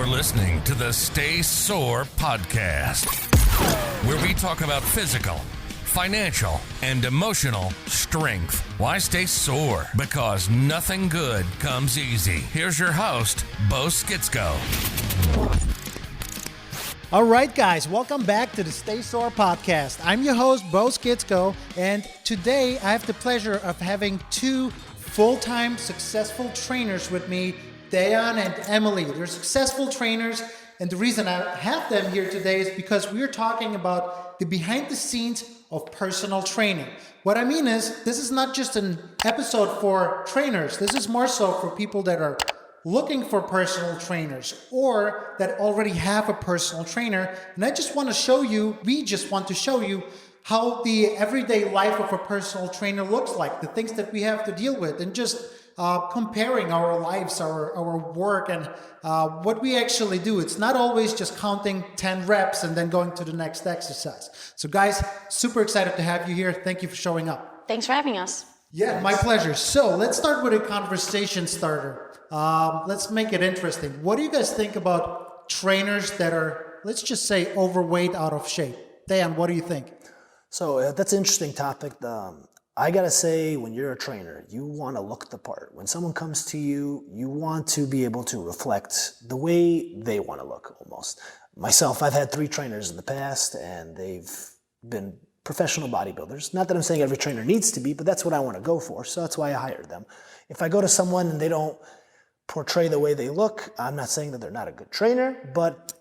You're listening to the Stay Sore podcast, where we talk about physical, financial, and emotional strength. Why stay sore? Because nothing good comes easy. Here's your host, Bo Skitsko. All right, guys, welcome back to the Stay Sore podcast. I'm your host, Bo Skitsko, and today I have the pleasure of having two full-time successful trainers with me, Dayan and Emily. They're successful trainers, and the reason I have them here today is because we're talking about the behind the scenes of personal training. What I mean is, this is not just an episode for trainers. This is more so for people that are looking for personal trainers or that already have a personal trainer. And we just want to show you how the everyday life of a personal trainer looks like, the things that we have to deal with, and just comparing our lives, our work, and what we actually do. It's not always just counting 10 reps and then going to the next exercise. So guys, super excited to have you here. Thank you for showing up. Thanks for having us. Yeah, my pleasure. So let's start with a conversation starter. Let's make it interesting. What do you guys think about trainers that are, let's just say, overweight, out of shape? Dan, what do you think? So that's an interesting topic. I gotta say, when you're a trainer, you want to look the part. When someone comes to you, you want to be able to reflect the way they want to look, almost. Myself, I've had 3 trainers in the past, and they've been professional bodybuilders. Not that I'm saying every trainer needs to be, but that's what I want to go for, so that's why I hired them. If I go to someone and they don't portray the way they look, I'm not saying that they're not a good trainer, but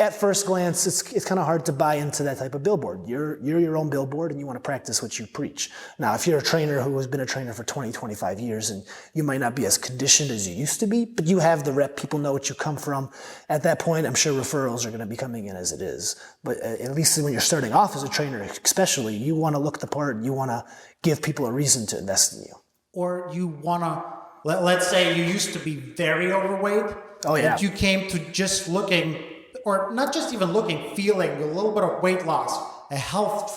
at first glance, it's kind of hard to buy into that type of billboard. You're your own billboard, and you want to practice what you preach. Now, if you're a trainer who has been a trainer for 20, 25 years, and you might not be as conditioned as you used to be, but you have the rep, people know what you come from. At that point, I'm sure referrals are going to be coming in as it is. But at least when you're starting off as a trainer, especially, you want to look the part, and you want to give people a reason to invest in you. Or you want to, let's say you used to be very overweight. Oh, yeah. And you came to just looking, or not just even looking, feeling a little bit of weight loss, a health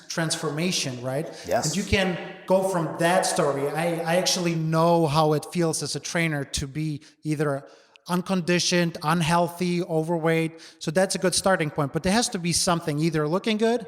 transformation, right? Yes. And you can go from that story. I actually know how it feels as a trainer to be either unconditioned, unhealthy, overweight. So that's a good starting point. But there has to be something, either looking good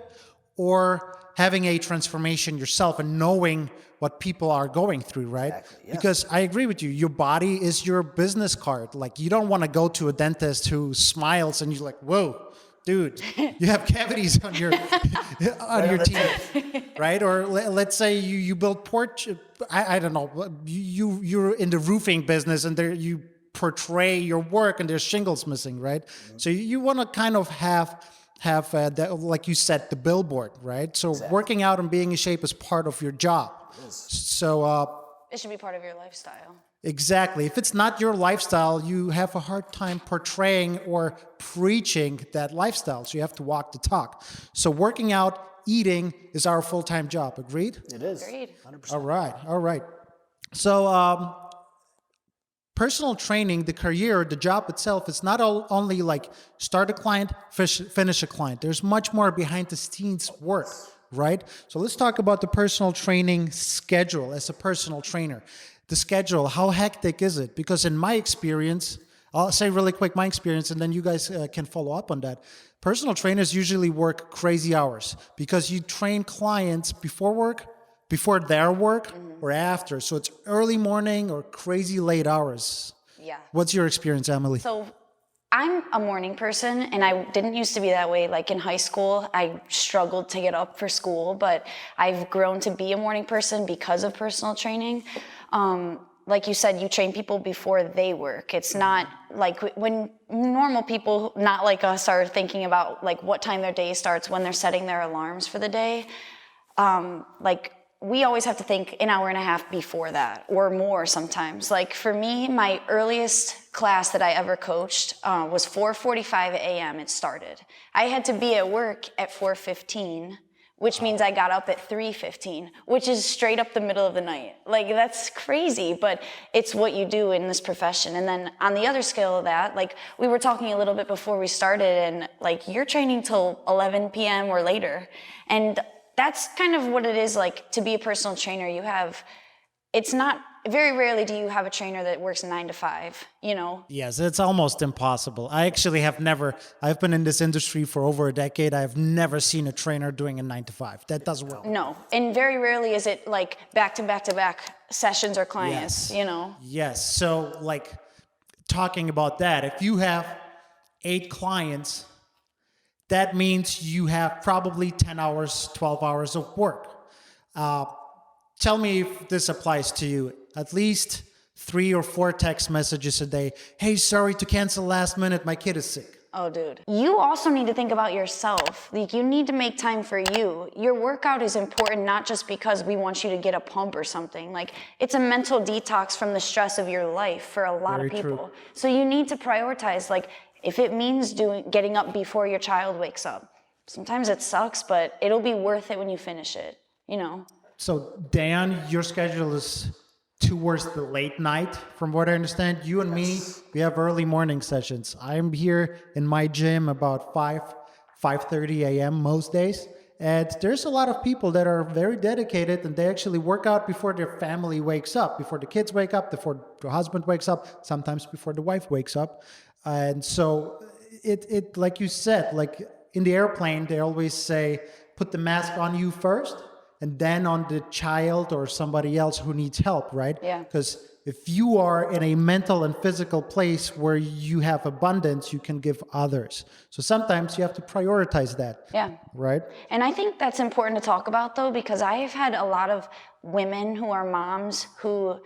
or having a transformation yourself and knowing what people are going through, right? Exactly, yes. Because I agree with you. Your body is your business card. Like, you don't want to go to a dentist who smiles and you're like, whoa, dude, you have cavities on your teeth, right? Or let's say you build porch. I don't know. You're in the roofing business, and there you portray your work, and there's shingles missing, right? Mm-hmm. So you want to kind of have that, like you said, the billboard, right? So exactly. Working out and being in shape is part of your job. So it should be part of your lifestyle. Exactly. If it's not your lifestyle, you have a hard time portraying or preaching that lifestyle. So you have to walk the talk. So working out, eating is our full-time job. Agreed? It is. Agreed. 100%. All right. So personal training, the career, the job itself, it's not only like start a client, finish a client. There's much more behind the scenes work, right? So let's talk about the personal training schedule as a personal trainer. The schedule, how hectic is it? Because in my experience, I'll say really quick my experience, and then you guys can follow up on that. Personal trainers usually work crazy hours because you train clients before their work, or after. So it's early morning or crazy late hours. Yeah. What's your experience, Emily? So I'm a morning person, and I didn't used to be that way. Like in high school, I struggled to get up for school, but I've grown to be a morning person because of personal training. Like you said, you train people before they work. It's not like when normal people, not like us, are thinking about like what time their day starts, when they're setting their alarms for the day. Like we always have to think an hour and a half before that, or more sometimes. Like for me, my earliest class that I ever coached was 4:45 a.m. it started. I had to be at work at 4:15, which means I got up at 3:15, which is straight up the middle of the night. Like, that's crazy, but it's what you do in this profession. And then on the other scale of that, like, we were talking a little bit before we started, and like, you're training till 11 p.m. or later. And that's kind of what it is like to be a personal trainer. It's not very rarely do you have a trainer that works 9 to 5, Yes, it's almost impossible. I actually have never, I've been in this industry for over a decade. I've never seen a trainer doing a 9 to 5. That doesn't work. No, and very rarely is it like back to back to back sessions or clients, Yes, so like talking about that, if you have 8 clients, that means you have probably 10 hours, 12 hours of work. Tell me if this applies to you. At least 3 or 4 text messages a day. Hey, sorry to cancel last minute. My kid is sick. Oh, dude. You also need to think about yourself. Like, you need to make time for you. Your workout is important, not just because we want you to get a pump or something. Like, it's a mental detox from the stress of your life for a lot of people. True. So you need to prioritize. Like, if it means getting up before your child wakes up, sometimes it sucks, but it'll be worth it when you finish it, So, Dan, your schedule is towards the late night, from what I understand. You and me, we have early morning sessions. I'm here in my gym about 5:30 a.m. most days. And there's a lot of people that are very dedicated, and they actually work out before their family wakes up, before the kids wake up, before the husband wakes up, sometimes before the wife wakes up. And so it like you said, like in the airplane, they always say, put the mask on you first, and then on the child or somebody else who needs help, right? Yeah. Because if you are in a mental and physical place where you have abundance, you can give others. So sometimes you have to prioritize that. Yeah. Right? And I think that's important to talk about, though, because I've had a lot of women who are moms who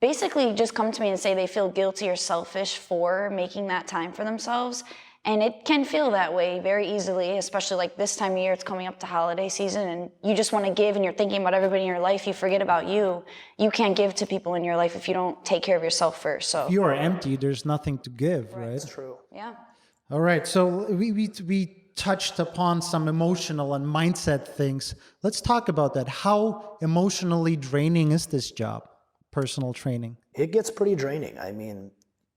basically just come to me and say they feel guilty or selfish for making that time for themselves. And it can feel that way very easily, especially like this time of year, it's coming up to holiday season, and you just want to give and you're thinking about everybody in your life, you forget about you. You can't give to people in your life if you don't take care of yourself first. So if you are empty, there's nothing to give, right? That's true. yeah. All right, so we touched upon some emotional and mindset things. Let's talk about that. How emotionally draining is this job, personal training? It gets pretty draining. I mean,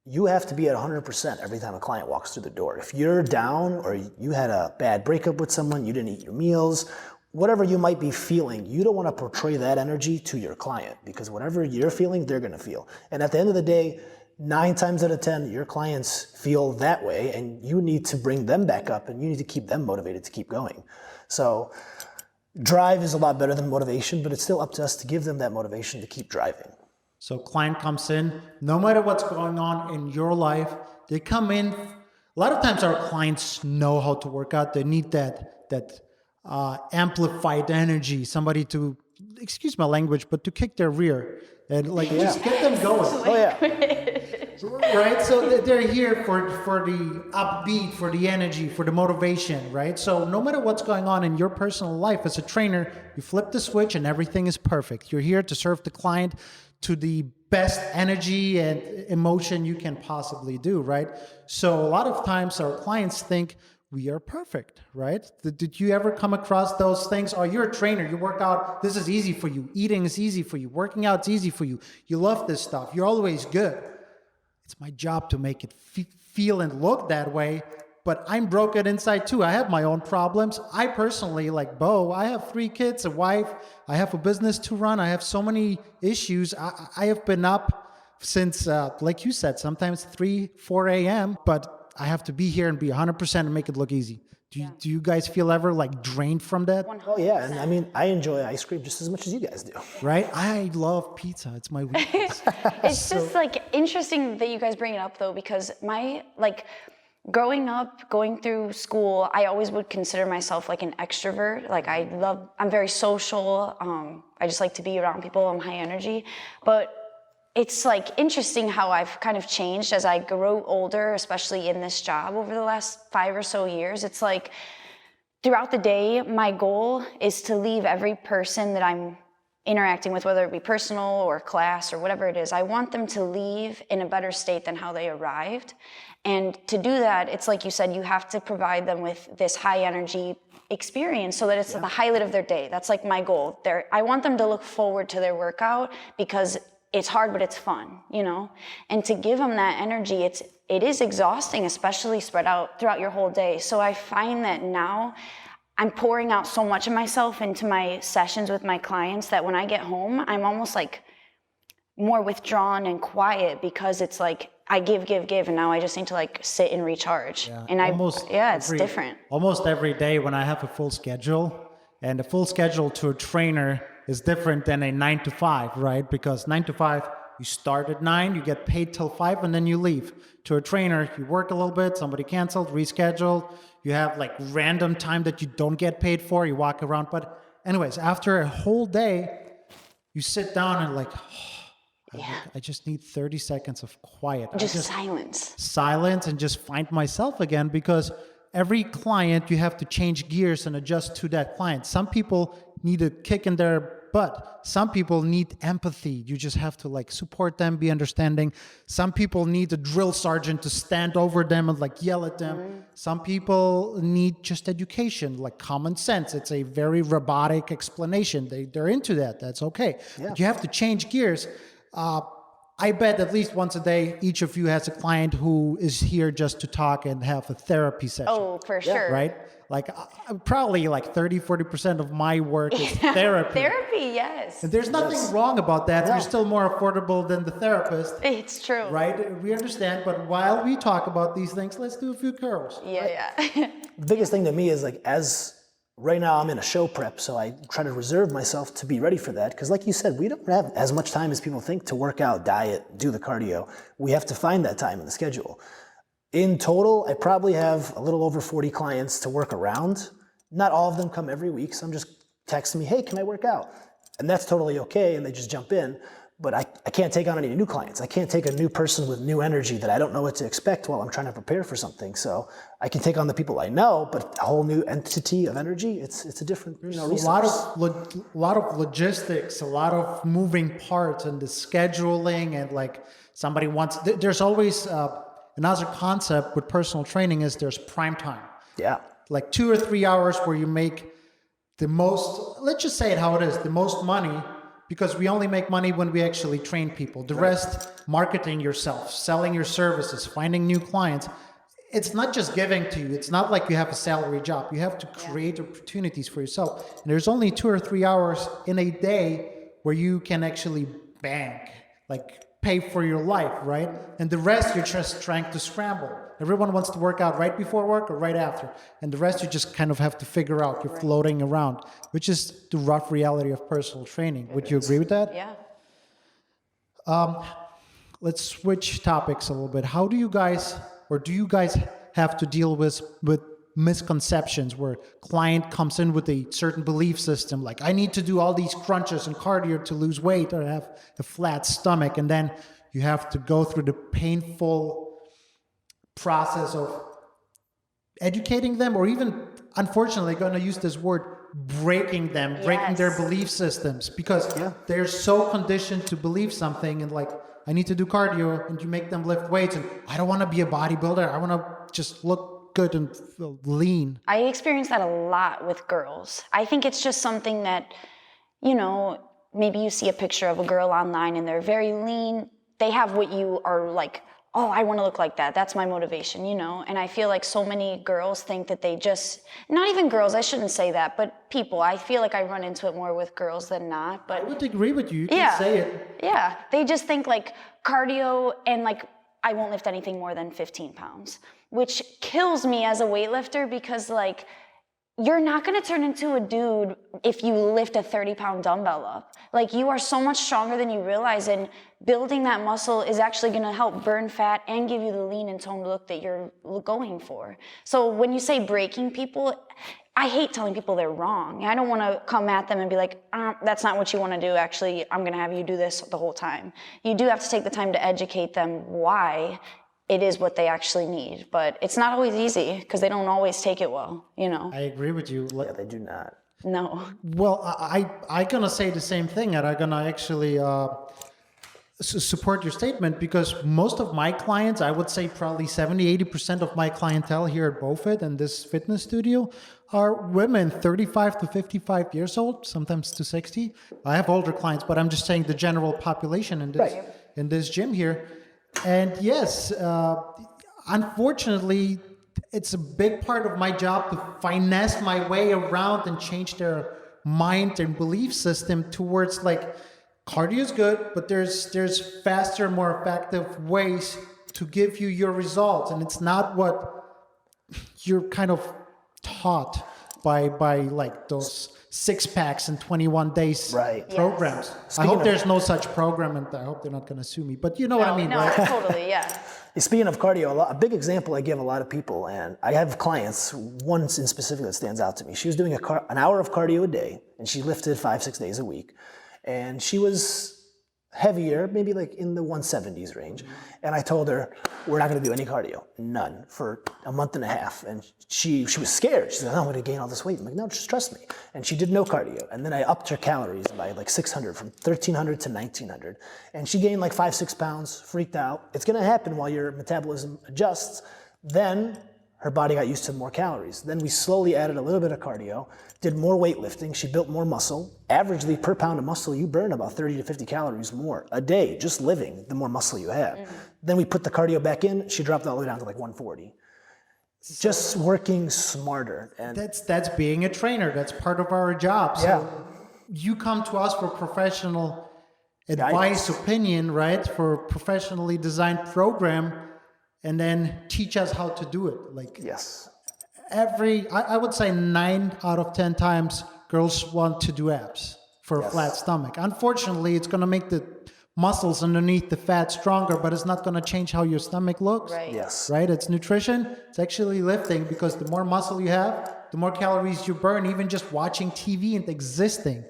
you have to be at 100% every time a client walks through the door. If you're down or you had a bad breakup with someone, you didn't eat your meals, whatever you might be feeling, you don't want to portray that energy to your client, because whatever you're feeling, they're going to feel. And at the end of the day, 9 times out of 10, your clients feel that way, and you need to bring them back up, and you need to keep them motivated to keep going. So drive is a lot better than motivation, but it's still up to us to give them that motivation to keep driving. So client comes in, no matter what's going on in your life, they come in. A lot of times our clients know how to work out. They need that amplified energy, somebody to, excuse my language, but to kick their rear and like just get them going. Oh yeah. Right? So they're here for the upbeat, for the energy, for the motivation, right? So no matter what's going on in your personal life as a trainer, you flip the switch and everything is perfect. You're here to serve the client to the best energy and emotion you can possibly do, right? So a lot of times our clients think we are perfect, right? Did you ever come across those things? Oh, you're a trainer, you work out, this is easy for you. Eating is easy for you. Working out is easy for you. You love this stuff. You're always good. It's my job to make it feel and look that way, but I'm broken inside too. I have my own problems. I personally, like Bo, I have 3 kids, a wife. I have a business to run. I have so many issues. I have been up since, like you said, sometimes 3, 4 a.m., but I have to be here and be 100% and make it look easy. Do you guys feel ever like drained from that? 100%. Oh yeah, and I mean, I enjoy ice cream just as much as you guys do. Right? I love pizza. It's my weakness. It's just like interesting that you guys bring it up though, because growing up, going through school, I always would consider myself like an extrovert. Like I'm very social. I just like to be around people. I'm high energy. But it's like interesting how I've kind of changed as I grow older, especially in this job over the last 5 or so years. It's like throughout the day, my goal is to leave every person that I'm interacting with, whether it be personal or class or whatever it is, I want them to leave in a better state than how they arrived. And to do that, it's like you said, you have to provide them with this high energy experience so that it's the highlight of their day. That's like my goal. I want them to look forward to their workout because it's hard, but it's fun, you know? And to give them that energy, it is exhausting, especially spread out throughout your whole day. So I find that now I'm pouring out so much of myself into my sessions with my clients that when I get home, I'm almost like more withdrawn and quiet because it's like I give, and now I just need to like sit and recharge. Yeah, And it's different. Almost every day when I have a full schedule, and a full schedule to a trainer is different than a 9 to 5, right? Because 9 to 5, you start at 9, you get paid till 5, and then you leave. To a trainer, you work a little bit, somebody canceled, rescheduled, you have like random time that you don't get paid for, you walk around. But anyways, after a whole day, you sit down and like, I just need 30 seconds of quiet. Just silence. Silence and just find myself again, because every client, you have to change gears and adjust to that client. Some people need a kick in their butt. Some people need empathy. You just have to like support them, be understanding. Some people need a drill sergeant to stand over them and like yell at them. Mm-hmm. Some people need just education, like common sense. It's a very robotic explanation. They're into that. That's okay. Yeah. But you have to change gears. I bet at least once a day, each of you has a client who is here just to talk and have a therapy session. Oh, for sure. Right? Like probably like 30-40% of my work is therapy. Therapy, yes. And there's nothing wrong about that. You're still more affordable than the therapist. It's true. Right? We understand. But while we talk about these things, let's do a few curls. Yeah, right? yeah. The biggest thing to me is like, right now I'm in a show prep, so I try to reserve myself to be ready for that. Because like you said, we don't have as much time as people think to work out, diet, do the cardio. We have to find that time in the schedule. In total, I probably have a little over 40 clients to work around. Not all of them come every week. Some just text me, hey, can I work out? And that's totally okay, and they just jump in. But I can't take on any new clients. I can't take a new person with new energy that I don't know what to expect while I'm trying to prepare for something. So I can take on the people I know, but a whole new entity of energy, it's a different resource. A lot of logistics, a lot of moving parts, and the scheduling, and like somebody wants. There's always another concept with personal training is there's prime time. Yeah. Like 2 or 3 hours where you make the most. Let's just say it how it is: the most money. Because we only make money when we actually train people. The rest, marketing yourself, selling your services, finding new clients. It's not just giving to you. It's not like you have a salary job. You have to create opportunities for yourself. And there's only 2 or 3 hours in a day where you can actually bank, like pay for your life, right? And the rest, you're just trying to scramble. Everyone wants to work out right before work or right after. And the rest, you just kind of have to figure out. You're floating around, which is the rough reality of personal training. Would you agree with that? Yeah. Let's switch topics a little bit. How do you guys have to deal with misconceptions where client comes in with a certain belief system, like I need to do all these crunches and cardio to lose weight or have a flat stomach, and then you have to go through the painful process of educating them, or even, unfortunately, going to use this word, breaking them, breaking their belief systems, because they're so conditioned to believe something, and like, I need to do cardio, and you make them lift weights, and I don't want to be a bodybuilder, I want to just look good and feel lean. I experience that a lot with girls. I think it's just something that, maybe you see a picture of a girl online and they're very lean. They have what you are like, oh, I want to look like that. That's my motivation, And I feel like so many girls think that they just, not even girls, I shouldn't say that, but people. I feel like I run into it more with girls than not. But I would agree with you. You can say it. Yeah. They just think like cardio and like, I won't lift anything more than 15 pounds, which kills me as a weightlifter, because like, you're not going to turn into a dude if you lift a 30-pound dumbbell up. Like, you are so much stronger than you realize, and building that muscle is actually going to help burn fat and give you the lean and toned look that you're going for. So when you say breaking people, I hate telling people they're wrong. I don't want to come at them and be like, that's not what you want to do. Actually, I'm going to have you do this the whole time. You do have to take the time to educate them why it is what they actually need. But it's not always easy, because they don't always take it well, I agree with you. Yeah, they do not. No. Well, I'm going to say the same thing, and I'm going to actually support your statement, because most of my clients, I would say probably 70-80% of my clientele here at BowFit and this fitness studio are women 35 to 55 years old, sometimes to 60. I have older clients, but I'm just saying the general population in this gym here. And yes, unfortunately, it's a big part of my job to finesse my way around and change their mind and belief system towards like cardio is good, but there's faster, more effective ways to give you your results, and it's not what you're kind of taught by like those 6-packs in 21 days programs. Yes. I hope there's no such program, and I hope they're not going to sue me. But you know what I mean, right? Totally, yeah. Speaking of cardio, a big example I give a lot of people, and I have clients, one in specific that stands out to me. She was doing an hour of cardio a day, and she lifted 5-6 days a week. And she was heavier, maybe like in the 170s range. And I told her, we're not going to do any cardio, none, for a month and a half. And she was scared. She said, I'm going to gain all this weight. I'm like, no, just trust me. And she did no cardio. And then I upped her calories by like 600, from 1,300 to 1,900. And she gained like 5-6 pounds, freaked out. It's going to happen while your metabolism adjusts. Then her body got used to more calories. Then we slowly added a little bit of cardio, did more weightlifting. She built more muscle. Averagely, per pound of muscle, you burn about 30 to 50 calories more a day, just living, the more muscle you have. Then we put the cardio back in. She dropped all the way down to like 140. Just working smarter. And that's being a trainer. That's part of our job. So you come to us for professional advice, opinion, right? For a professionally designed program, and then teach us how to do it. Like I would say 9 out of 10 times girls want to do abs for a flat stomach. Unfortunately, it's going to make the muscles underneath the fat stronger, but it's not going to change how your stomach looks. Right. Right? It's nutrition. It's actually lifting, because the more muscle you have, the more calories you burn, even just watching TV and existing.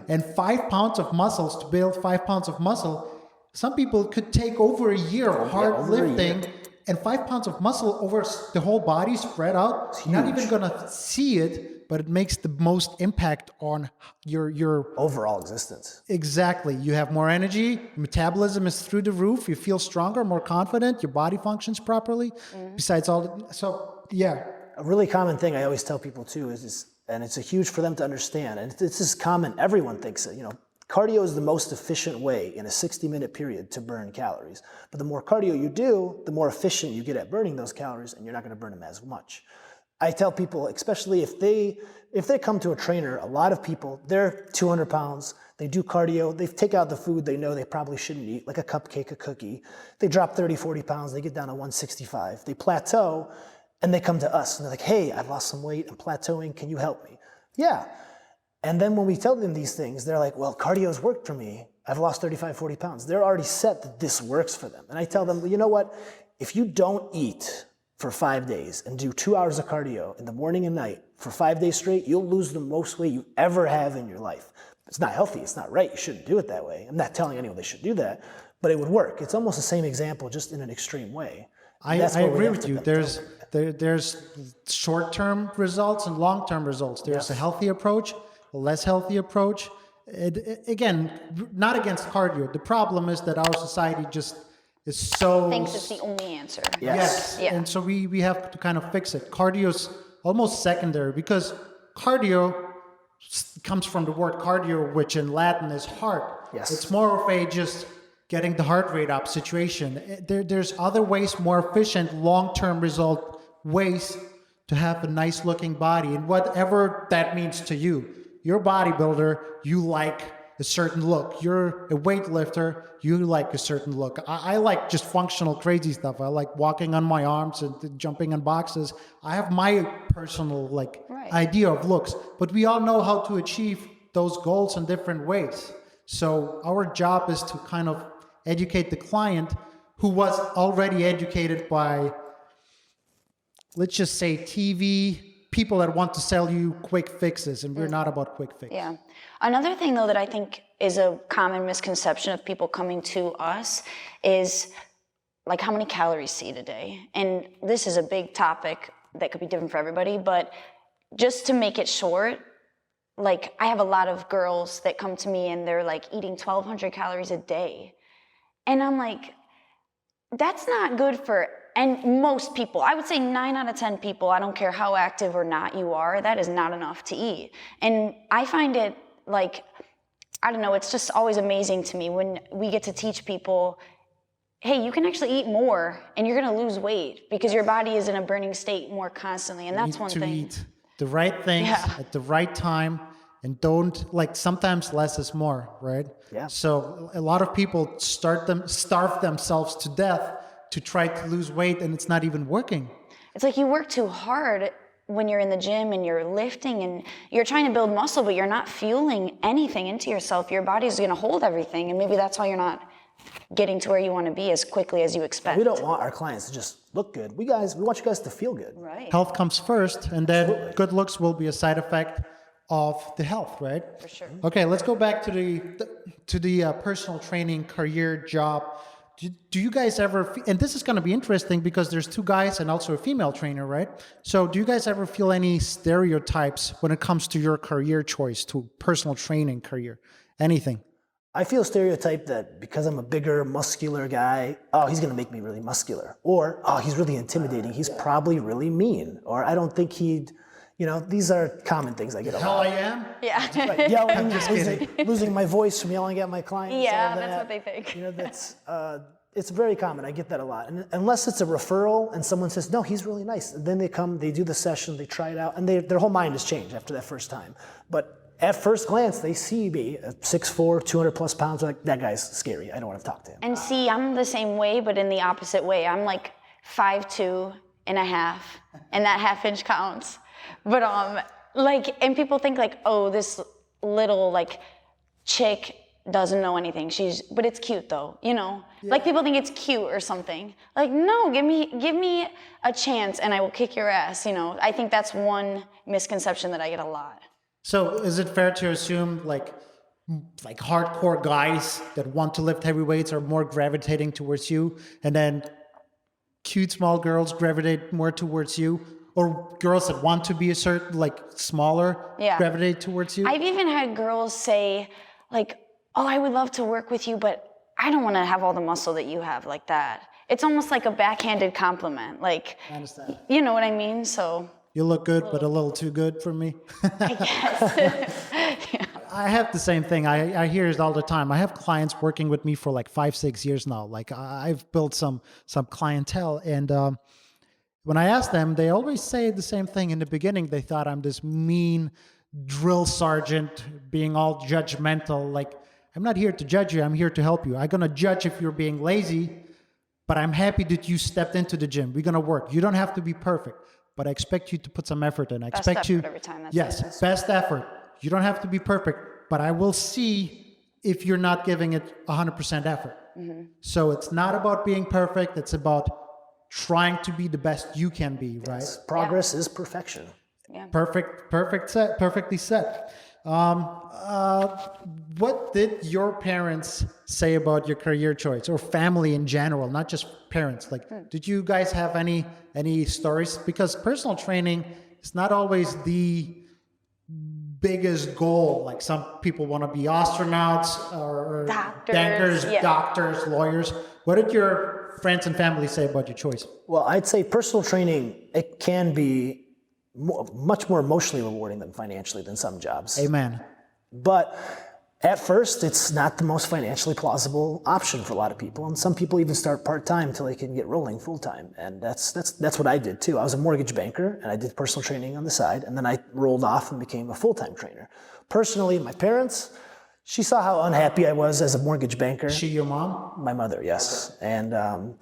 And 5 pounds of muscles, to build 5 pounds of muscle, some people could take over a year of hard lifting. And 5 pounds of muscle over the whole body spread out, you're not even going to see it, but it makes the most impact on your overall existence. Exactly. You have more energy, metabolism is through the roof, you feel stronger, more confident, your body functions properly. Besides all A really common thing I always tell people too is and it's a huge for them to understand, and this is common, everyone thinks it, cardio is the most efficient way in a 60-minute period to burn calories. But the more cardio you do, the more efficient you get at burning those calories, and you're not going to burn them as much. I tell people, especially if they come to a trainer, a lot of people, they're 200 pounds, they do cardio, they take out the food they know they probably shouldn't eat, like a cupcake, a cookie. They drop 30, 40 pounds, they get down to 165. They plateau, and they come to us, and they're like, hey, I've lost some weight, I'm plateauing, can you help me? Yeah. And then when we tell them these things, they're like, well, cardio's worked for me. I've lost 35, 40 pounds. They're already set that this works for them. And I tell them, well, you know what? If you don't eat for 5 days and do 2 hours of cardio in the morning and night for 5 days straight, you'll lose the most weight you ever have in your life. It's not healthy. It's not right. You shouldn't do it that way. I'm not telling anyone they should do that, but it would work. It's almost the same example, just in an extreme way. I agree with you. There's short-term results and long-term results. There's a healthy approach, a less healthy approach. Again, not against cardio. The problem is that our society just is so... thinks it's the only answer. Yes. Yeah. And so we have to kind of fix it. Cardio's almost secondary, because cardio comes from the word cardio, which in Latin is heart. Yes. It's more of a just getting the heart rate up situation. There's other ways, more efficient, long-term result ways to have a nice looking body, and whatever that means to you. You're a bodybuilder, you like a certain look. You're a weightlifter, you like a certain look. I like just functional crazy stuff. I like walking on my arms and jumping on boxes. I have my personal idea of looks, but we all know how to achieve those goals in different ways. So our job is to kind of educate the client who was already educated by, let's just say, TV, people that want to sell you quick fixes, and we're not about quick fixes. Yeah. Another thing, though, that I think is a common misconception of people coming to us is like how many calories to eat a day. And this is a big topic that could be different for everybody, but just to make it short, like I have a lot of girls that come to me and they're like eating 1,200 calories a day. And I'm like, that's not good for, and most people, I would say 9 out of 10 people, I don't care how active or not you are, that is not enough to eat. And I find it like, I don't know, it's just always amazing to me when we get to teach people, hey, you can actually eat more and you're gonna lose weight because your body is in a burning state more constantly. And that's one thing. Eat the right things at the right time. and don't like sometimes less is more, right? Yeah. So a lot of people starve themselves to death to try to lose weight, and it's not even working. It's like you work too hard when you're in the gym and you're lifting and you're trying to build muscle, but you're not fueling anything into yourself. Your body's going to hold everything, and maybe that's why you're not getting to where you want to be as quickly as you expect. We don't want our clients to just look good. We want you guys to feel good. Right. Health comes first, and then good looks will be a side effect of the health, right? For sure. Okay, let's go back to the personal training career job. Do you guys ever, and this is going to be interesting because there's two guys and also a female trainer, right? So do you guys ever feel any stereotypes when it comes to your career choice, to personal training career? Anything? I feel stereotyped that because I'm a bigger, muscular guy, oh, he's going to make me really muscular. Or, oh, he's really intimidating. He's probably really mean. Or I don't think he'd, these are common things I get a lot. Hell I am? Yeah. Like yelling, losing my voice from yelling at my clients. Yeah, that's what they think. It's very common. I get that a lot. And unless it's a referral and someone says, no, he's really nice. And then they come, they do the session, they try it out, and their whole mind has changed after that first time. But at first glance, they see me at 6'4", 200 plus pounds, like, that guy's scary. I don't want to talk to him. And see, I'm the same way, but in the opposite way. I'm like 5'2" and a half, and that half inch counts. But and people think like, oh, this little like chick doesn't know anything. But it's cute though, Like people think it's cute or something. Like, no, give me a chance and I will kick your ass. I think that's one misconception that I get a lot. So is it fair to assume like hardcore guys that want to lift heavy weights are more gravitating towards you, and then cute small girls gravitate more towards you? Or girls that want to be a certain, smaller, gravitate towards you? I've even had girls say, like, oh, I would love to work with you, but I don't want to have all the muscle that you have like that. It's almost like a backhanded compliment. Like, I understand. You know what I mean? So you look good, but a little too good for me. I guess. Yeah. I have the same thing. I hear it all the time. I have clients working with me for 5-6 years now. Like I've built some clientele, and when I ask them, they always say the same thing. In the beginning, they thought I'm this mean drill sergeant being all judgmental. Like, I'm not here to judge you. I'm here to help you. I'm going to judge if you're being lazy, but I'm happy that you stepped into the gym. We're going to work. You don't have to be perfect, but I expect you to put some effort in. I Best expect effort every time. That's yes, best effort. You don't have to be perfect, but I will see if you're not giving it 100% effort. Mm-hmm. So it's not about being perfect. It's about trying to be the best you can be, right? Yes. Progress is perfection. Yeah. Perfectly said. What did your parents say about your career choice, or family in general, not just parents? Did you guys have any stories? Because personal training is not always the biggest goal. Like some people want to be astronauts or bankers, doctors, lawyers. What did your friends and family say about your choice? Well, I'd say personal training, it can be much more emotionally rewarding than financially than some jobs. Amen. But at first, it's not the most financially plausible option for a lot of people. And some people even start part-time until they can get rolling full-time. And that's what I did too. I was a mortgage banker and I did personal training on the side. And then I rolled off and became a full-time trainer. Personally, my parents, she saw how unhappy I was as a mortgage banker. She your mom? My mother, yes. And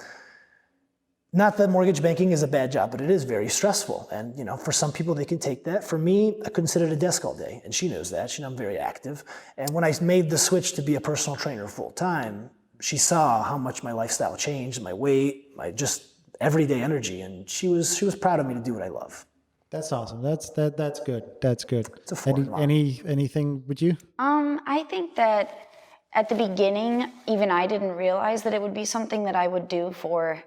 not that mortgage banking is a bad job, but it is very stressful. And for some people, they can take that. For me, I couldn't sit at a desk all day, and she knows that. She knows I'm very active. And when I made the switch to be a personal trainer full time, she saw how much my lifestyle changed, my weight, my just everyday energy, and she was proud of me to do what I love. That's awesome. That's good. That's good. It's a fun anything with you? I think that at the beginning, even I didn't realize that it would be something that I would do for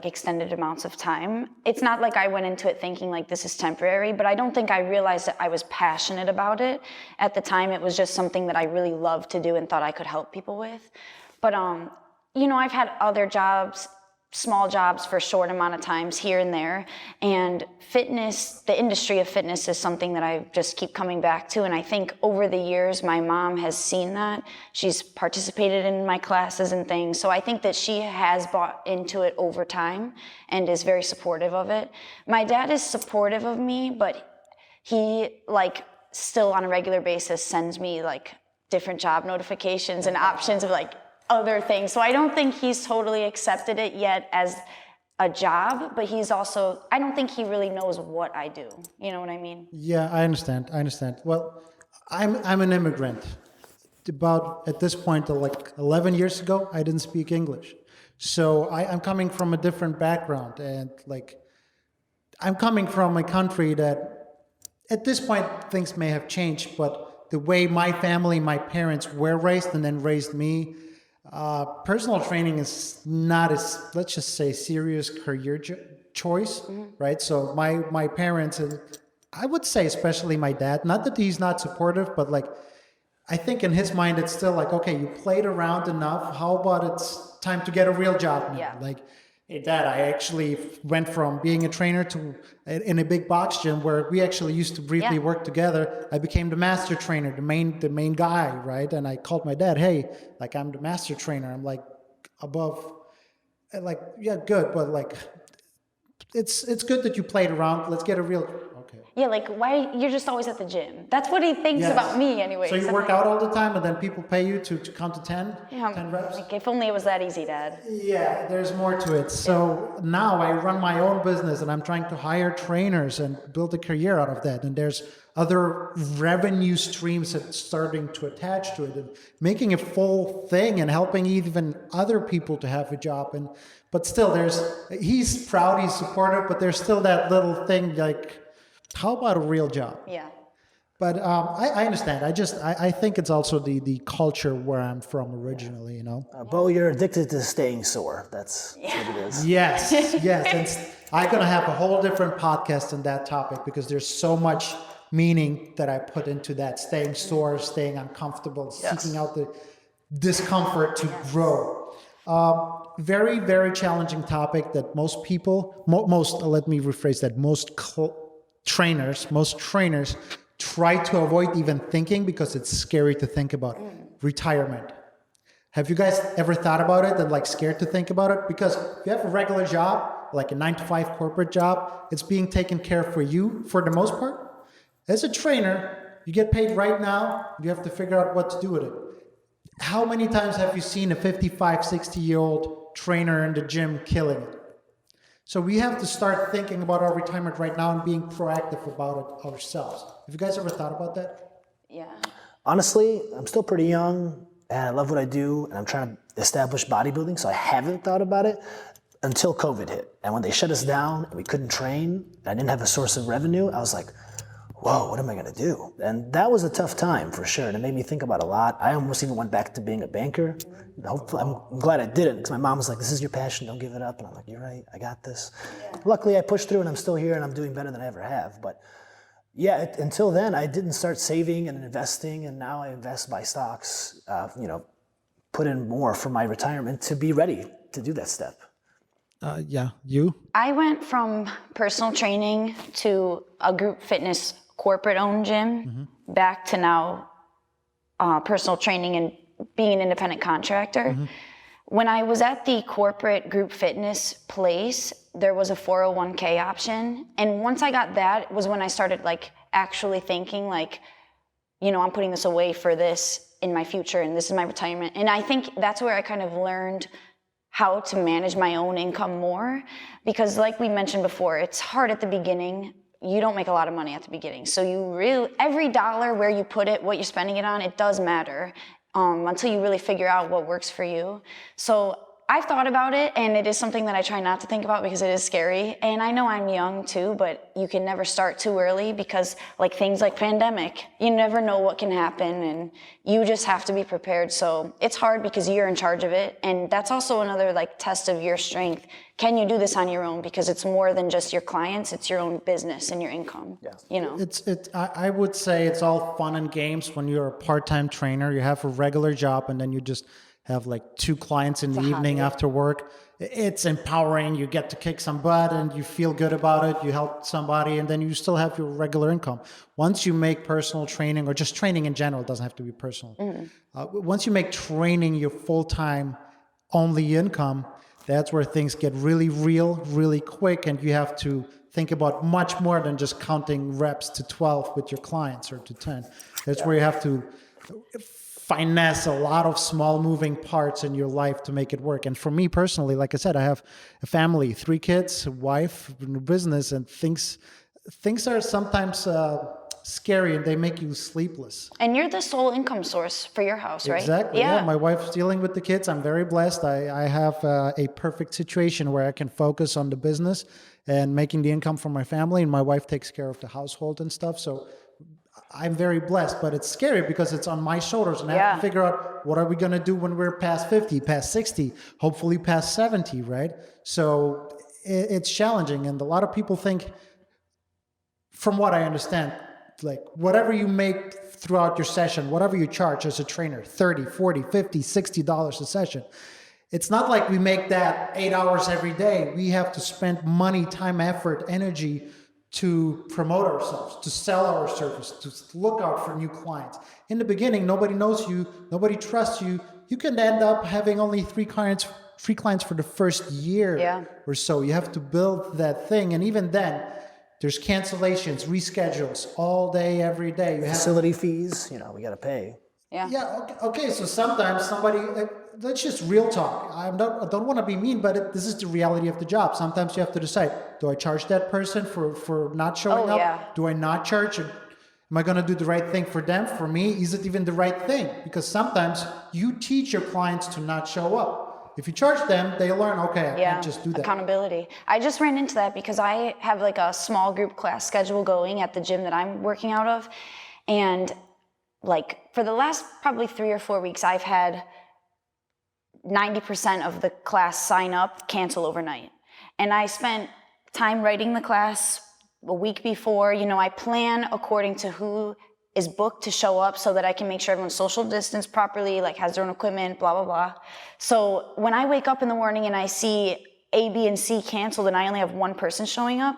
extended amounts of time. It's not like I went into it thinking this is temporary, but I don't think I realized that I was passionate about it. At the time, it was just something that I really loved to do and thought I could help people with. But, I've had other jobs, small jobs for a short amount of times here and there. And fitness, the industry of fitness is something that I just keep coming back to. And I think over the years, my mom has seen that. She's participated in my classes and things. So I think that she has bought into it over time and is very supportive of it. My dad is supportive of me, but he still on a regular basis sends me like different job notifications and options of like other things. So I don't think he's totally accepted it yet as a job, but I don't think he really knows what I do. You know what I mean? Yeah, I understand. Well, I'm an immigrant. At this point, like 11 years ago, I didn't speak English. So I'm coming from a different background, and like I'm coming from a country that at this point things may have changed, but the way my family, my parents were raised and then raised me, personal training is not as, let's just say, serious career choice, right? So my parents, and I would say especially my dad, not that he's not supportive, but like I think in his mind it's still like, okay, you played around enough. How about it's time to get a real job now? Yeah. Like, hey, Dad, I actually went from being a trainer to in a big box gym where we actually used to briefly work together. I became the master trainer, the main guy, right? And I called my dad, hey, like I'm the master trainer. I'm like above, like, yeah, good, but like it's good that you played around. Let's get a real. Okay. Yeah, like why you're just always at the gym. That's what he thinks about me anyway. So you work out all the time and then people pay you to count to 10? Yeah, 10 reps? like if only it was that easy, Dad. Yeah, there's more to it. So now I run my own business and I'm trying to hire trainers and build a career out of that. And there's other revenue streams that's starting to attach to it and making a full thing and helping even other people to have a job. But still he's proud, he's supportive, but there's still that little thing like, how about a real job? Yeah. But I understand. I think it's also the culture where I'm from originally, you know? Bo, you're addicted to staying sore. That's what it is. Yes. And I'm going to have a whole different podcast on that topic because there's so much meaning that I put into that. Staying sore, staying uncomfortable, seeking out the discomfort to grow. Very, very challenging topic that most people, let me rephrase that, most trainers try to avoid even thinking because it's scary to think about. Retirement. Have you guys ever thought about it and like scared to think about it? Because if you have a regular job, like a 9-to-5 corporate job, it's being taken care of for you for the most part. As a trainer, you get paid right now. You have to figure out what to do with it. How many times have you seen a 55, 60-year-old trainer in the gym killing it? So we have to start thinking about our retirement right now and being proactive about it ourselves. Have you guys ever thought about that? Yeah. Honestly, I'm still pretty young and I love what I do and I'm trying to establish bodybuilding, so I haven't thought about it until COVID hit. And when they shut us down and we couldn't train and I didn't have a source of revenue, I was like, whoa, what am I gonna do? And that was a tough time for sure. And it made me think about a lot. I almost even went back to being a banker. Hopefully, I'm glad I didn't because my mom was like, this is your passion, don't give it up. And I'm like, you're right, I got this. Yeah. Luckily, I pushed through and I'm still here and I'm doing better than I ever have. But yeah, until then, I didn't start saving and investing. And now I invest, buy stocks, put in more for my retirement to be ready to do that step. You? I went from personal training to a group fitness corporate-owned gym back to now personal training and being an independent contractor. When I was at the corporate group fitness place, there was a 401k option. And once I got that was when I started like actually thinking like, I'm putting this away for this in my future and this is my retirement. And I think that's where I kind of learned how to manage my own income more, because like we mentioned before, it's hard at the beginning. You don't make a lot of money at the beginning. So every dollar where you put it, what you're spending it on, it does matter until you really figure out what works for you. So I've thought about it, and it is something that I try not to think about because it is scary. And I know I'm young too, but you can never start too early because like things like pandemic, you never know what can happen and you just have to be prepared. So it's hard because you're in charge of it. And that's also another like test of your strength. Can you do this on your own? Because it's more than just your clients, it's your own business and your income. Yeah. I would say it's all fun and games when you're a part-time trainer. You have a regular job and then you just have like 2 clients in the evening after work. It's empowering. You get to kick some butt and you feel good about it. You help somebody and then you still have your regular income. Once you make personal training or just training in general, it doesn't have to be personal. Once you make training your full-time only income, that's where things get really real, really quick, and you have to think about much more than just counting reps to 12 with your clients or to 10. That's where you have to finesse a lot of small moving parts in your life to make it work. And for me personally, like I said, I have a family, 3 kids, a wife, a business, and things are sometimes scary and they make you sleepless. And you're the sole income source for your house, right? Exactly. Yeah. My wife's dealing with the kids. I'm very blessed. I have a perfect situation where I can focus on the business and making the income for my family, and my wife takes care of the household and stuff. So I'm very blessed, but it's scary because it's on my shoulders, and I have to figure out what are we going to do when we're past 50, past 60, hopefully past 70, right? So it's challenging, and a lot of people think, from what I understand, like whatever you make throughout your session, whatever you charge as a trainer, $30, $40, $50, $60 a session, it's not like we make that 8 hours every day. We have to spend money, time, effort, energy to promote ourselves, to sell our service, to look out for new clients. In the beginning, nobody knows you, nobody trusts you. You can end up having only 3 clients for the first year or so. You have to build that thing. And even then, there's cancellations, reschedules all day, every day. Facility fees, we got to pay. Okay. So sometimes somebody, let's just real talk. I don't want to be mean, but this is the reality of the job. Sometimes you have to decide, do I charge that person for not showing up? Yeah. Do I not charge? Am I going to do the right thing for them? For me, is it even the right thing? Because sometimes you teach your clients to not show up. If you charge them, they learn, okay, I can't just do that. Accountability. I just ran into that because I have like a small group class schedule going at the gym that I'm working out of. And like for the last probably 3 or 4 weeks, I've had 90% of the class sign up, cancel overnight. And I spent time writing the class a week before. I plan according to who is booked to show up so that I can make sure everyone's social distance properly, like has their own equipment, blah, blah, blah. So when I wake up in the morning and I see A, B, and C canceled and I only have one person showing up,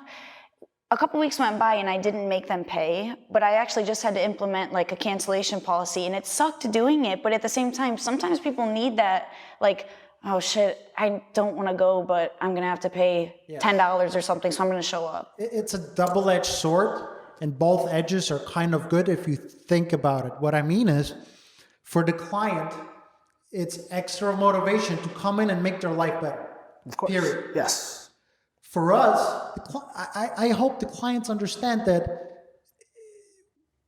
a couple weeks went by and I didn't make them pay, but I actually just had to implement like a cancellation policy, and it sucked doing it. But at the same time, sometimes people need that, like, oh shit, I don't want to go, but I'm going to have to pay $10 or something, so I'm going to show up. It's a double-edged sword. And both edges are kind of good if you think about it. What I mean is, for the client, it's extra motivation to come in and make their life better. Of course. Period. Yes. For us, I hope the clients understand that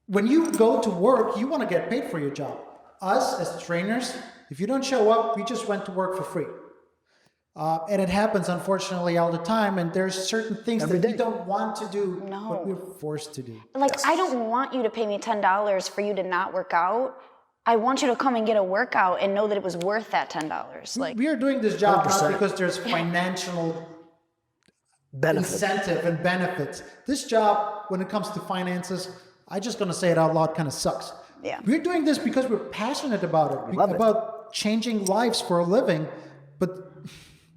when you go to work, you want to get paid for your job. Us as trainers, if you don't show up, we just went to work for free. And it happens, unfortunately, all the time. And there's certain things that we don't want to do, but we're forced to do. Like, I don't want you to pay me $10 for you to not work out. I want you to come and get a workout and know that it was worth that $10. Like, we are doing this job 100%. not because there's financial incentive and benefits. This job, when it comes to finances, I'm just going to say it out loud, kind of sucks. Yeah. We're doing this because we're passionate about it, about changing lives for a living. But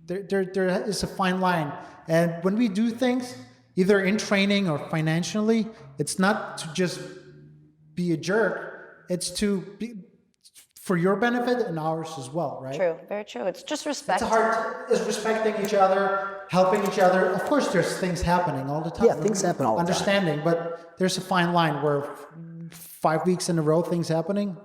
there is a fine line. And when we do things, either in training or financially, it's not to just be a jerk. It's to be for your benefit and ours as well, right? True, very true. It's just respect. It's respecting each other, helping each other. Of course, there's things happening all the time. Yeah, things happen all the time. Understanding, but there's a fine line where 5 weeks in a row, things happening.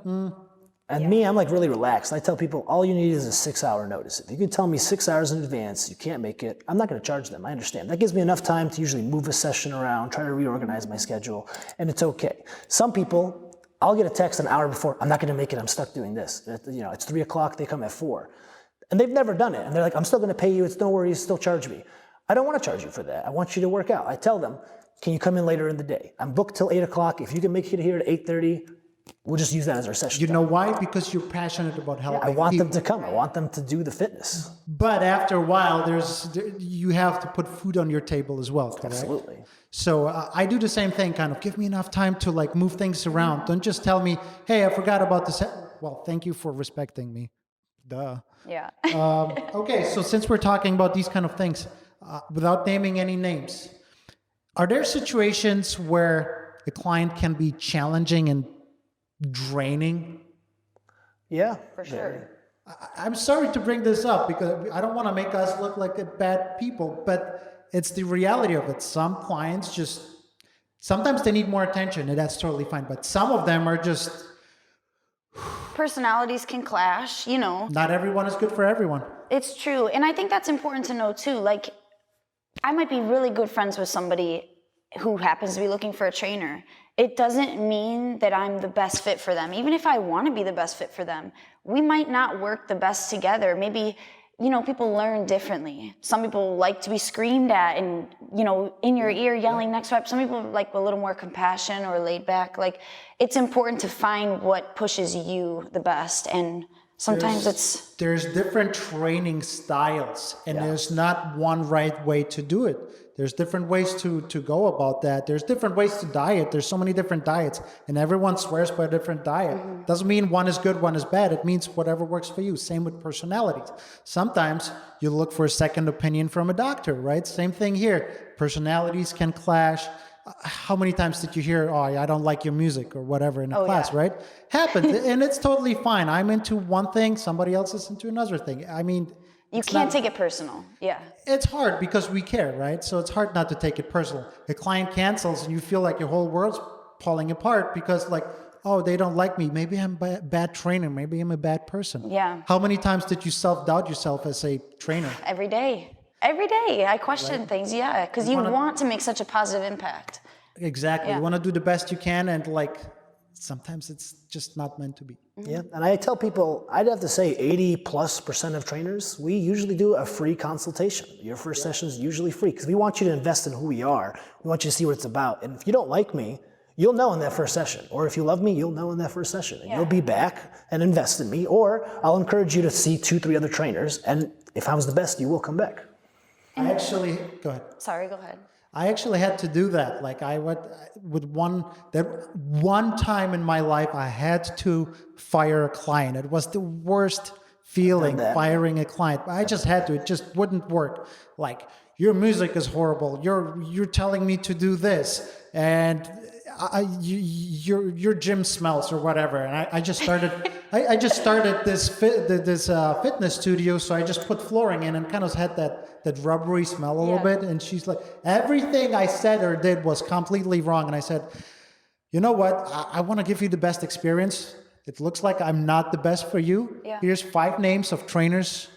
And me, I'm like really relaxed. I tell people, all you need is a 6-hour notice. If you can tell me 6 hours in advance, you can't make it, I'm not going to charge them. I understand. That gives me enough time to usually move a session around, try to reorganize my schedule, and it's okay. Some people, I'll get a text an hour before, I'm not going to make it, I'm stuck doing this. It's 3 o'clock, they come at 4. And they've never done it. And they're like, I'm still going to pay you, it's no worries, still charge me. I don't want to charge you for that. I want you to work out. I tell them, can you come in later in the day? I'm booked till 8 o'clock. If you can make it here at 8:30, we'll just use that as our session. You know why? Because you're passionate about helping I want people. them to come. I want them to do the fitness. But after a while, you have to put food on your table as well, correct? Absolutely. So I do the same thing, kind of give me enough time to like move things around. Don't just tell me, hey, I forgot about this. Well, thank you for respecting me. Duh. Yeah. Okay, so since we're talking about these kind of things, without naming any names, are there situations where the client can be challenging and draining? Yeah. For sure. I'm sorry to bring this up because I don't want to make us look like bad people, but it's the reality of it. Some clients just, sometimes they need more attention, and that's totally fine. But some of them are just, personalities can clash, you know. not everyone is good for everyone. It's true. And I think that's important to know too. Like, I might be really good friends with somebody who happens to be looking for a trainer. It doesn't mean that I'm the best fit for them. Even if I want to be the best fit for them, we might not work the best together. Maybe, you know, people learn differently. Some people like to be screamed at and, you know, in your ear yelling next rep. Some people like a little more compassion or laid back. Like, it's important to find what pushes you the best. And sometimes there's different training styles, and there's not one right way to do it. There's different ways to go about that. There's different ways to diet. There's so many different diets, and everyone swears by a different diet. Doesn't mean one is good, one is bad. It means whatever works for you. Same with personalities. Sometimes you look for a second opinion from a doctor, right? Same thing here. Personalities can clash. How many times did you hear, oh, I don't like your music or whatever in a class, right? Happens, and it's totally fine. I'm into one thing, somebody else is into another thing. I mean, you can't take it personal. Yeah. It's hard because we care, right? So it's hard not to take it personal. A client cancels and you feel like your whole world's falling apart because, like, oh, they don't like me. Maybe I'm a bad trainer. Maybe I'm a bad person. Yeah. How many times did you self-doubt yourself as a trainer? Every day. Every day I question things, because you want to make such a positive impact. Exactly. You want to do the best you can, and like sometimes it's just not meant to be. Yeah, and I tell people, I'd have to say 80+% of trainers, we usually do a free consultation. Your first session is usually free because we want you to invest in who we are. We want you to see what it's about. And if you don't like me, you'll know in that first session. Or if you love me, you'll know in that first session. And you'll be back and invest in me. Or I'll encourage you to see 2-3 other trainers. And if I was the best, you will come back. Go ahead. Sorry, go ahead. I actually had to do that. Like I went with one time in my life, I had to fire a client. It was the worst feeling, firing a client. I just had to. It just wouldn't work. Like, your music is horrible. You're telling me to do this, and your gym smells or whatever. And I just started. I just started this fitness studio, so I just put flooring in and kind of had that rubbery smell a little bit. And she's like, everything I said or did was completely wrong. And I said, you know what? I want to give you the best experience. It looks like I'm not the best for you. Yeah. Here's 5 names of trainers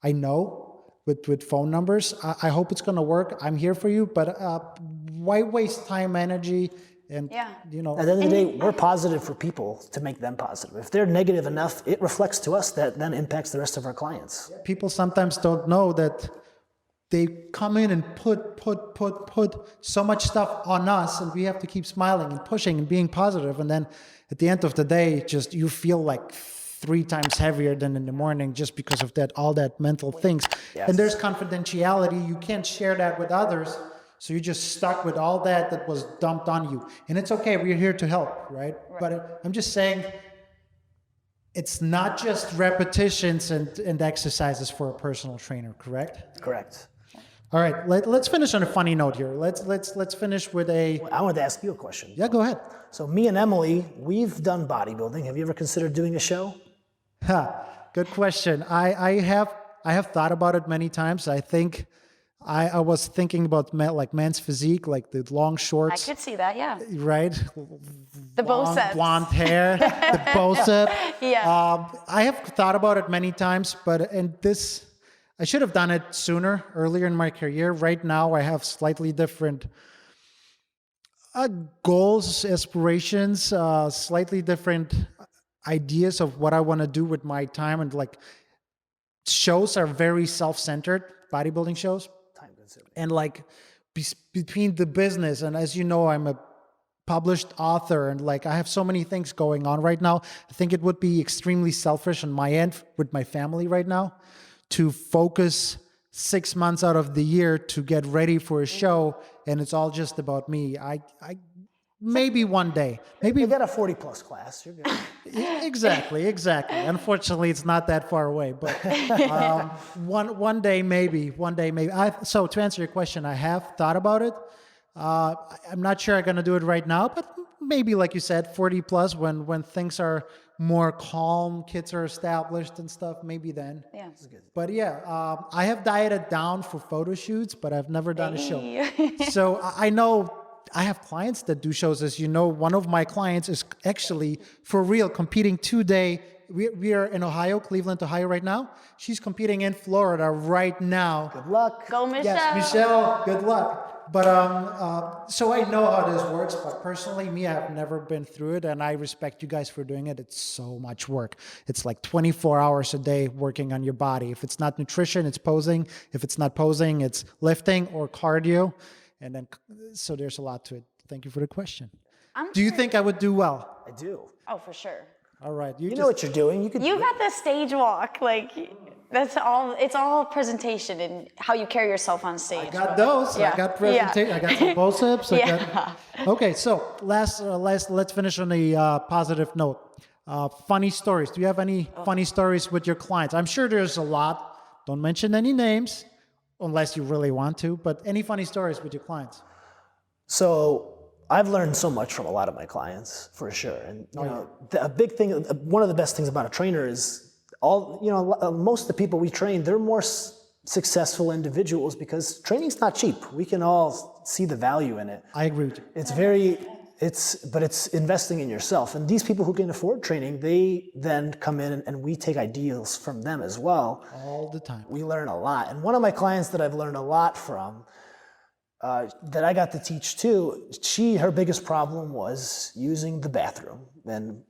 I know with phone numbers. I hope it's going to work. I'm here for you, but why waste time, energy? And, you know, at the end of the day, we're positive for people to make them positive. If they're negative enough, it reflects to us that then impacts the rest of our clients. People sometimes don't know that they come in and put so much stuff on us, and we have to keep smiling and pushing and being positive. And then at the end of the day, just you feel like 3 times heavier than in the morning just because of all that mental things. Yes. And there's confidentiality. You can't share that with others. So you're just stuck with all that was dumped on you. And it's okay, we're here to help, right? But I'm just saying, it's not just repetitions and exercises for a personal trainer, correct? Correct. All right, let's finish on a funny note here. Let's finish with a... I wanted to ask you a question. Yeah, go ahead. So me and Emily, we've done bodybuilding. Have you ever considered doing a show? Good question. I have thought about it many times. I think... I was thinking about men's physique, like the long shorts. I could see that, yeah. Right? The biceps. Blonde hair, the bicep. Yeah. I have thought about it many times, I should have done it earlier in my career. Right now, I have slightly different goals, aspirations, slightly different ideas of what I want to do with my time. And like, shows are very self-centered, bodybuilding shows. And like between the business, and as you know, I'm a published author, and like I have so many things going on right now. I think it would be extremely selfish on my end with my family right now to focus 6 months out of the year to get ready for a show, and it's all just about me. I maybe one day. Maybe you got a 40+ class. You're good. Exactly. Unfortunately, it's not that far away, but one day maybe. So to answer your question, I have thought about it. I'm not sure I'm going to do it right now, but maybe, like you said, 40+ when things are more calm, kids are established and stuff, maybe then. Yeah. But yeah, I have dieted down for photo shoots, but I've never done a show. So I know I have clients that do shows. As you know, one of my clients is actually for real competing today. We are in Ohio, Cleveland, Ohio right now. She's competing in Florida right now. Good luck. Go, Michelle. Yes, Michelle, good luck. But so I know how this works, but personally, me, I have never been through it, and I respect you guys for doing it. It's so much work. It's like 24 hours a day working on your body. If it's not nutrition, it's posing. If it's not posing, it's lifting or cardio. And then, so there's a lot to it. Thank you for the question. Do you think I would do well? I do. Oh, for sure. All right. You know what you're doing. You got the stage walk. Like, that's all. It's all presentation and how you carry yourself on stage. I got those. Yeah. I got presentation. I got some biceps. Okay, so let's finish on a positive note. Funny stories. Do you have any funny stories with your clients? I'm sure there's a lot. Don't mention any names unless you really want to, but any funny stories with your clients? So I've learned so much from a lot of my clients, for sure. And you know, a big thing, one of the best things about a trainer is most of the people we train, they're more successful individuals because training's not cheap. We can all see the value in it. I agree with you. But it's investing in yourself. And these people who can afford training, they then come in and we take ideas from them as well. All the time. We learn a lot. And one of my clients that I've learned a lot from, that I got to teach too, her biggest problem was using the bathroom. And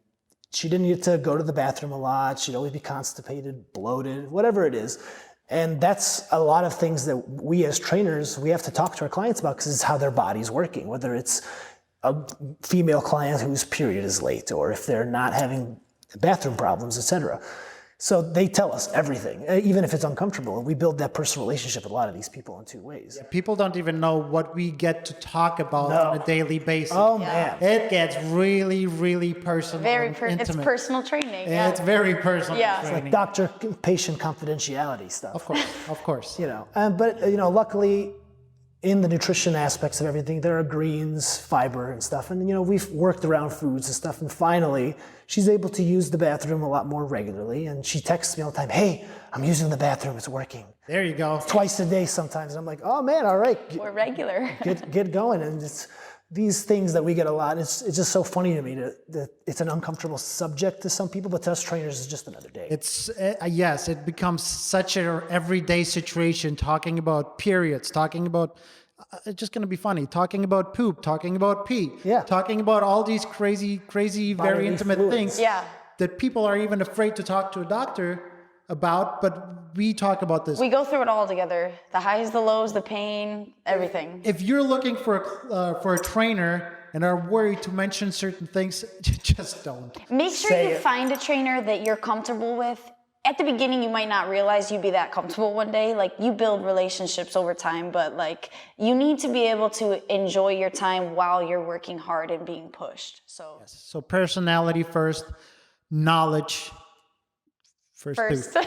she didn't get to go to the bathroom a lot. She'd always be constipated, bloated, whatever it is. And that's a lot of things that we as trainers, we have to talk to our clients about because it's how their body's working, whether it's a female client whose period is late or if they're not having bathroom problems, etc. So they tell us everything, even if it's uncomfortable. And we build that personal relationship with a lot of these people in two ways. Yeah, people don't even know what we get to talk about on a daily basis. Oh, man. It gets really, really personal. Very intimate. It's personal training. Yeah. It's very personal training. It's like doctor-patient confidentiality stuff. Of course. But luckily, in the nutrition aspects of everything, there are greens, fiber and stuff. And, we've worked around foods and stuff. And finally, she's able to use the bathroom a lot more regularly. And she texts me all the time, hey, I'm using the bathroom, it's working. There you go. Twice a day sometimes. And I'm like, oh man, all right. More regular. Get going. And it's these things that we get a lot. It's just so funny to me that it's an uncomfortable subject to some people, but to us trainers, it's just another day. It's, yes, it becomes such an everyday situation, talking about periods, talking about, it's just going to be funny, talking about poop, talking about pee, talking about all these crazy, very intimate things that people are even afraid to talk to a doctor about, but we talk about this. We go through it all together. The highs, the lows, the pain, everything. If you're looking for a trainer and are worried to mention certain things, just don't. Make sure you find a trainer that you're comfortable with. At the beginning, you might not realize you'd be that comfortable one day. Like, you build relationships over time, but like, you need to be able to enjoy your time while you're working hard and being pushed. So, so personality first, knowledge first two.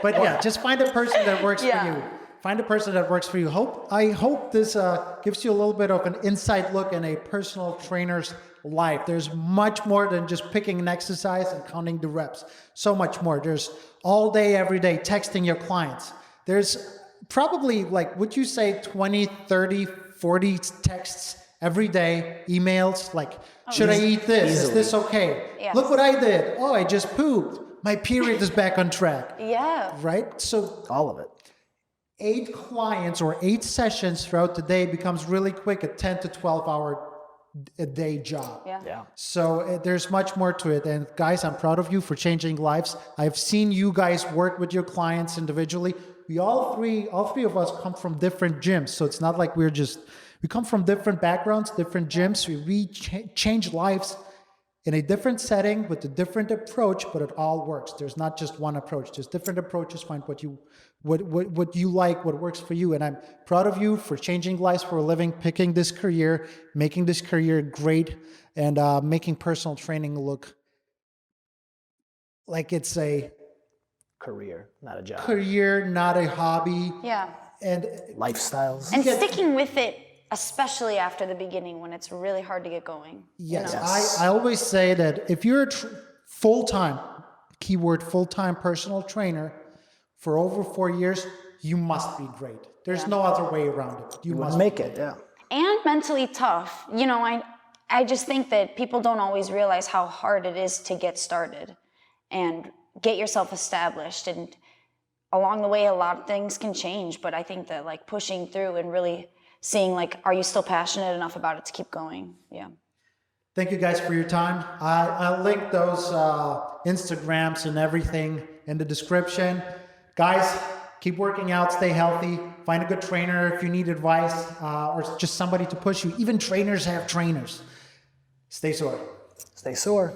But yeah, just find a person that works for you. Find a person that works for you. I hope this gives you a little bit of an inside look in a personal trainer's life. There's much more than just picking an exercise and counting the reps. So much more. There's all day, every day, texting your clients. There's probably, like, would you say 20, 30, 40 texts every day, emails, like, should I eat this? Easily. Is this okay? Yes. Look what I did. Oh, I just pooped. My period is back on track. Yeah. Right? So all of it. 8 clients or 8 sessions throughout the day becomes really quick a 10 to 12 hour a day job. Yeah. So there's much more to it. And guys, I'm proud of you for changing lives. I've seen you guys work with your clients individually. We all three of us come from different gyms. So it's not like we come from different backgrounds, different gyms. We change lives in a different setting with a different approach, but it all works. There's not just one approach. There's different approaches. Find what you like, what works for you. And I'm proud of you for changing lives for a living, picking this career, making this career great, and making personal training look like it's a career, not a job. Career, not a hobby. Yeah. And lifestyles. And sticking with it especially after the beginning when it's really hard to get going. Yes, You know? I always say that if you're a full-time, keyword full-time personal trainer for over 4 years, you must be great. There's no other way around it. You must Make it, yeah. And mentally tough. You know, I just think that people don't always realize how hard it is to get started and get yourself established. And along the way, a lot of things can change, but I think that like pushing through and really seeing like, are you still passionate enough about it to keep going? Yeah. Thank you guys for your time. I'll link those Instagrams and everything in the description. Guys, keep working out, stay healthy, find a good trainer if you need advice or just somebody to push you. Even trainers have trainers. Stay sore. Stay sore.